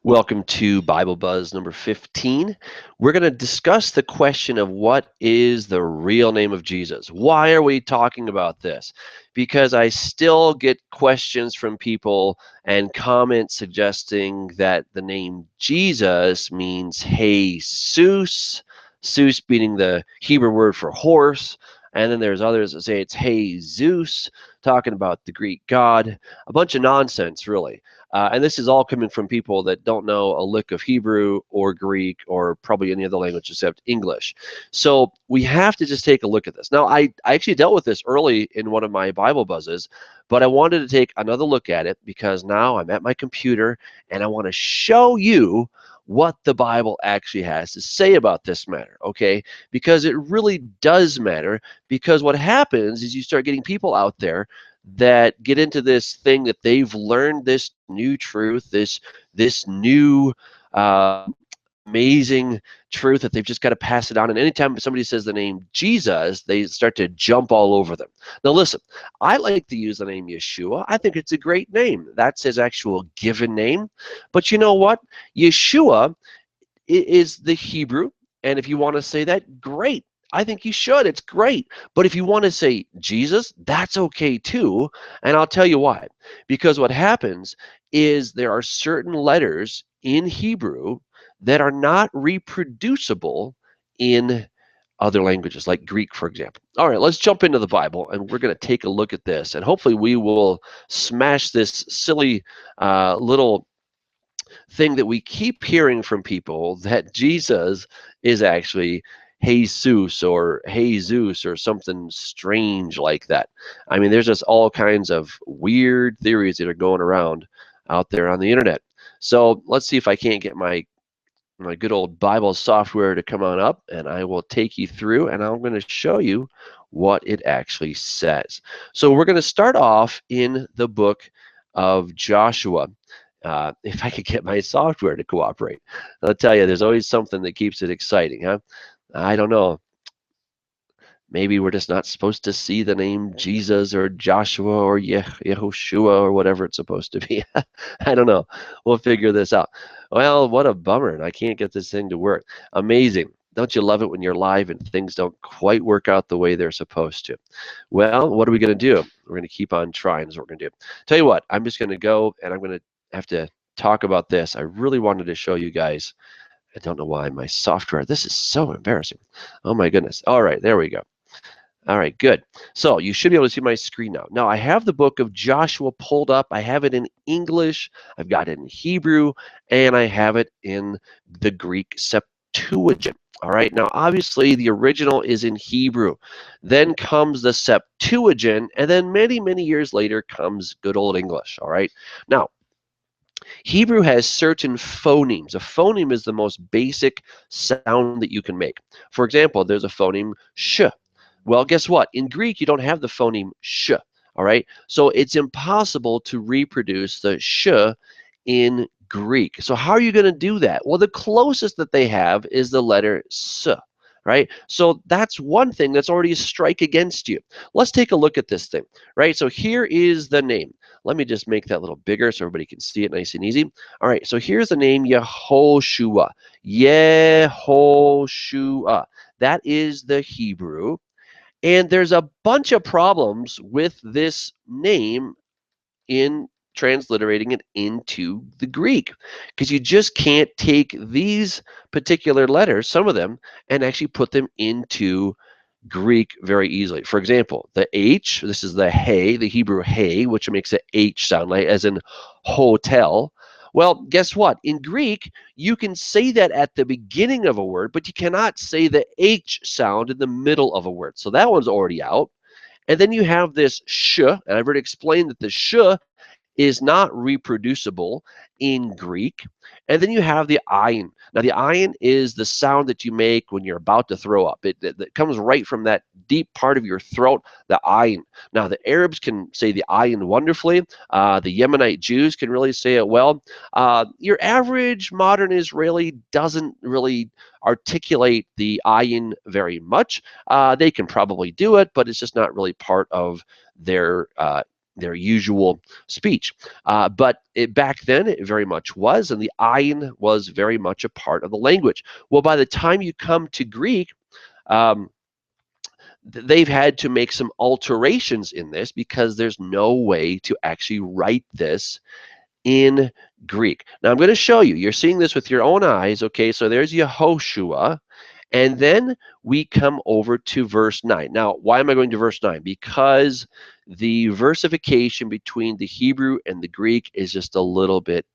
Welcome to Bible Buzz number 15. We're going to discuss the question of what is the real name of Jesus. Why are we talking about this? Because I still get questions from people and comments suggesting that the name Jesus means Jesus, Zeus being the Hebrew word for horse. And then there's others that say it's Zeus, talking about the Greek god. A bunch of nonsense, really. And this is all coming from people that don't know a lick of Hebrew or Greek or probably any other language except English. So we have to just take a look at this. Now, I actually dealt with this early in one of my Bible buzzes, but I wanted to take another look at it because now I'm at my computer and I want to show you what the Bible actually has to say about this matter, okay? Because it really does matter, because what happens is you start getting people out there that get into this thing that they've learned this new truth, this new amazing truth that they've just got to pass it on. And anytime somebody says the name Jesus, they start to jump all over them. Now listen, I like to use the name Yeshua. I think it's a great name. That's his actual given name. But you know what? Yeshua is the Hebrew, and if you want to say that, great. I think you should. It's great. But if you want to say Jesus, that's okay too. And I'll tell you why. Because what happens is there are certain letters in Hebrew that are not reproducible in other languages, like Greek, for example. All right, let's jump into the Bible, and we're going to take a look at this. And hopefully we will smash this silly little thing that we keep hearing from people, that Jesus is actually Jesus or Jesus or something strange like that. I mean, there's just all kinds of weird theories that are going around out there on the internet. So let's see if I can't get my good old Bible software to come on up, and I will take you through, and I'm going to show you what it actually says. So we're going to start off in the book of Joshua. If I could get my software to cooperate. I'll tell you, there's always something that keeps it exciting, huh? I don't know. Maybe we're just not supposed to see the name Jesus or Joshua or Yehoshua or whatever it's supposed to be. I don't know. We'll figure this out. Well, what a bummer. I can't get this thing to work. Amazing. Don't you love it when you're live and things don't quite work out the way they're supposed to? Well, what are we going to do? We're going to keep on trying is what we're going to do. Tell you what, I'm just going to go and I'm going to have to talk about this. I really wanted to show you guys. I don't know why my software, this is so embarrassing. Oh my goodness. All right, there we go. All right, good. So you should be able to see my screen now. Now I have the book of Joshua pulled up. I have it in English, I've got it in Hebrew, and I have it in the Greek Septuagint. All right, now obviously the original is in Hebrew. Then comes the Septuagint, and then many, many years later comes good old English. All right, now Hebrew has certain phonemes. A phoneme is the most basic sound that you can make. For example, there's a phoneme sh. Well, guess what? In Greek, you don't have the phoneme sh. All right, so it's impossible to reproduce the sh in Greek. So how are you going to do that? Well, the closest that they have is the letter s. Right? So that's one thing that's already a strike against you. Let's take a look at this thing. Right? So here is the name. Let me just make that a little bigger so everybody can see it nice and easy. All right, so here's the name Yehoshua. Yehoshua. That is the Hebrew. And there's a bunch of problems with this name in transliterating it into the Greek, because you just can't take these particular letters, some of them, and actually put them into Greek very easily. For example, the H, this is the hey, the Hebrew hey, which makes the H sound like as in hotel. Well, guess what? In Greek, you can say that at the beginning of a word, but you cannot say the H sound in the middle of a word. So that one's already out. And then you have this sh, and I've already explained that the sh is not reproducible in Greek. And then you have the ayin. Now, the ayin is the sound that you make when you're about to throw up. It comes right from that deep part of your throat, the ayin. Now, the Arabs can say the ayin wonderfully. The Yemenite Jews can really say it well. Your average modern Israeli doesn't really articulate the ayin very much. They can probably do it, but it's just not really part of their their usual speech. But back then, it very much was, and the ayin was very much a part of the language. Well, by the time you come to Greek, um, they've had to make some alterations in this because there's no way to actually write this in Greek. Now I'm going to show you. You're seeing this with your own eyes. Okay, so there's Yehoshua. And then we come over to verse 9. Now, why am I going to verse 9? Because the versification between the Hebrew and the Greek is just a little bit